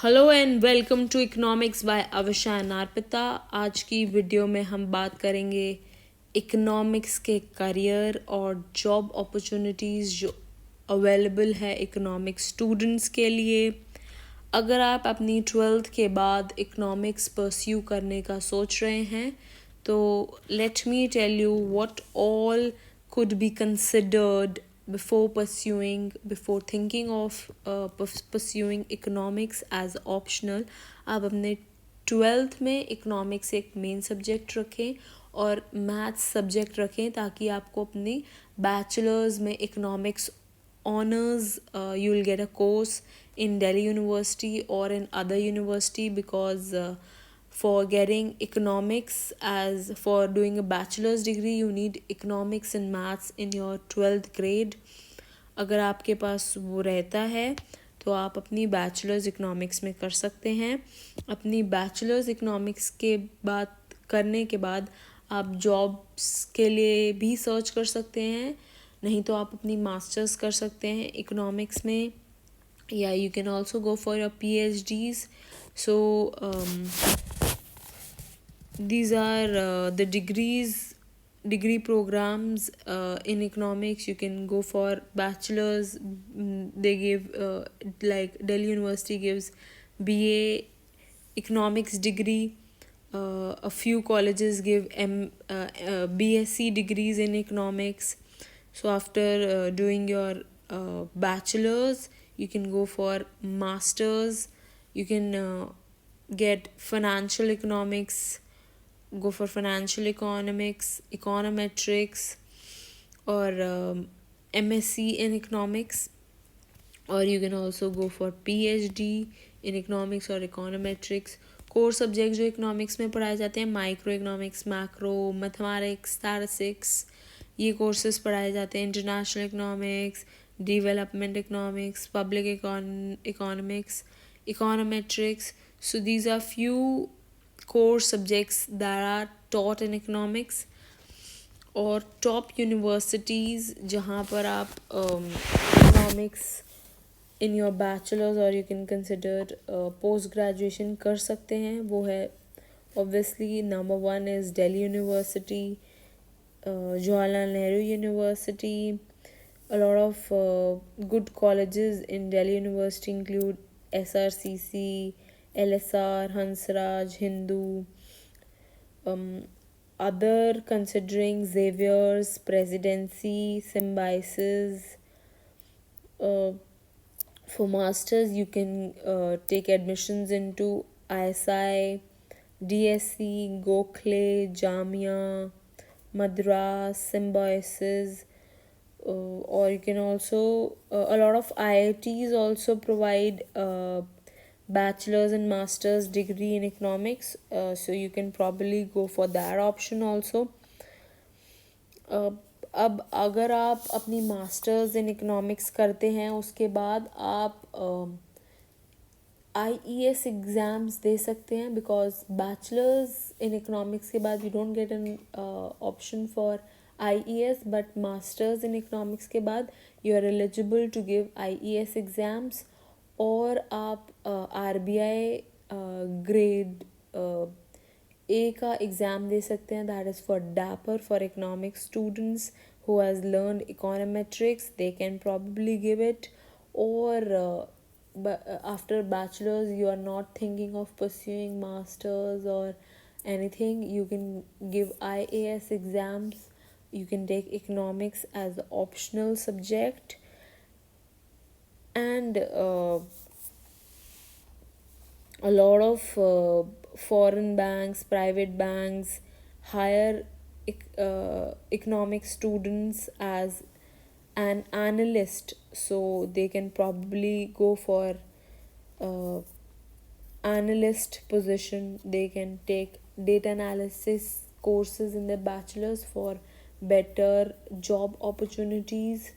Hello and welcome to economics by Avisha and Arpita. आज की video में हम बात करेंगे इकोनॉमिक्स के करियर और जॉब अपॉर्चुनिटीज़ जो अवेलेबल है इकोनॉमिक्स स्टूडेंट्स के लिए। अगर आप अपनी 12th के बाद इकोनॉमिक्स परस्यू करने का सोच रहे हैं तो let me tell you what all could be considered before thinking of pursuing economics as optional. आप अपने 12th में इकोनॉमिक्स एक मेन सब्जेक्ट रखें और मैथ्स सब्जेक्ट रखें ताकि आपको अपनी बैचलर्स में economics honors you'll get a course in Delhi University or in other university because for getting economics as for doing a bachelor's degree you need economics and maths in your 12th grade. अगर आपके पास वो रहता है तो आप अपनी bachelors economics में कर सकते हैं। अपनी बैचलर्स इकोनॉमिक्स के बाद करने के बाद आप जॉब्स के लिए भी सर्च कर सकते हैं, नहीं तो आप अपनी मास्टर्स कर सकते हैं इकोनॉमिक्स में, या you can also go for your PhDs. So these are the degree programs in economics. You can go for bachelor's. They give like Delhi University gives BA economics degree. A few colleges give BSc degrees in economics. So after doing your bachelor's you can go for masters. You can get financial economics, go for financial economics, econometrics, or MSc in economics, or you can also go for PhD in economics or econometrics. Core subject जो economics में पढ़ाए जाते हैं micro economics, macro, mathematics, statistics, ये courses पढ़ाए जाते हैं। International economics, development economics, public economics, econometrics. So these are few core subjects that are taught in economics. और टॉप यूनिवर्सिटीज़ जहाँ पर आप इकोनॉमिक्स इन योर बैचलर्स और you can consider post graduation कर सकते हैं, वो है obviously number 1 is Delhi university, Jawaharlal Nehru university. A lot of good colleges in Delhi University include SRCC, LSR, Hansraj, Hindu. Other considering Xavier's, Presidency, Symbiosis. For masters you can take admissions into ISI, DSC, Gokhale, Jamia, Madras, Symbiosis. Or you can also a lot of IITs also provide bachelor's and master's degree in economics, so you can probably go for that option also. अब अगर आप अपनी masters in economics करते हैं उसके बाद आप IES exams दे सकते हैं, बिकॉज बैचलर्स इन इकोनॉमिक्स के बाद you don't get an option for IES, but masters in economics के बाद you are eligible to give IES exams. और आप RBI ग्रेड A का एग्ज़ाम दे सकते हैं, that is for DAPR for economics students who has learned econometrics. They can probably give it. Or but after bachelor's you are not thinking of pursuing masters or anything, you can give IAS exams. You can take economics as an optional subject. And a lot of foreign banks, private banks hire economic students as an analyst, so they can probably go for analyst position. They can take data analysis courses in their bachelor's for better job opportunities.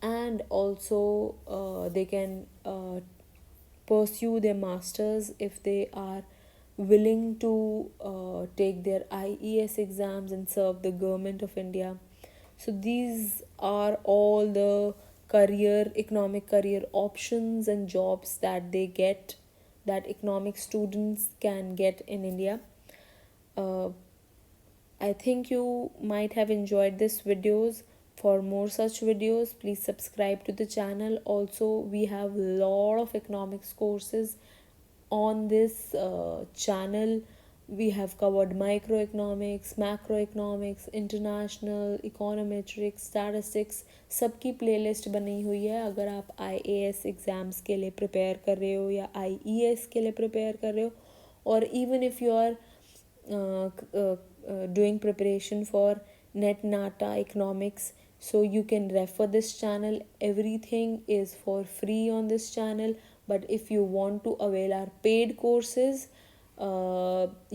And also they can pursue their masters if they are willing to take their IES exams and serve the government of India. So these are all the economic career options and jobs that they get that economic students can get in India. uh, I think you might have enjoyed this videos. For more such videos, please subscribe to the channel. Also, we have a lot of economics courses on this channel. We have covered microeconomics, macroeconomics, international econometrics, statistics. सबकी playlist बनी हुई है. अगर आप IAS exams के लिए prepare कर रहे हो या IES के लिए प्रिपेयर कर रहे हो, और even if you are doing preparation for net nata economics, so you can refer this channel. Everything is for free on this channel, but if you want to avail our paid courses,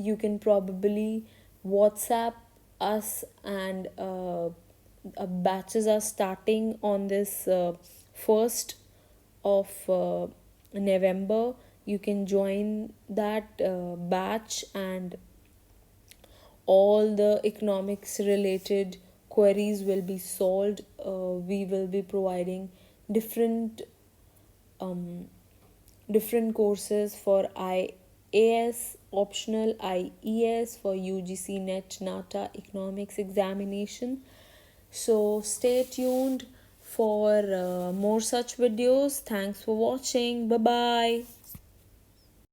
you can probably WhatsApp us, and batches are starting on this 1st of November. You can join that batch, and all the economics related queries will be solved. We will be providing different different courses for IAS optional, IES for UGC net nata economics examination. So stay tuned for more such videos. Thanks for watching. Bye bye.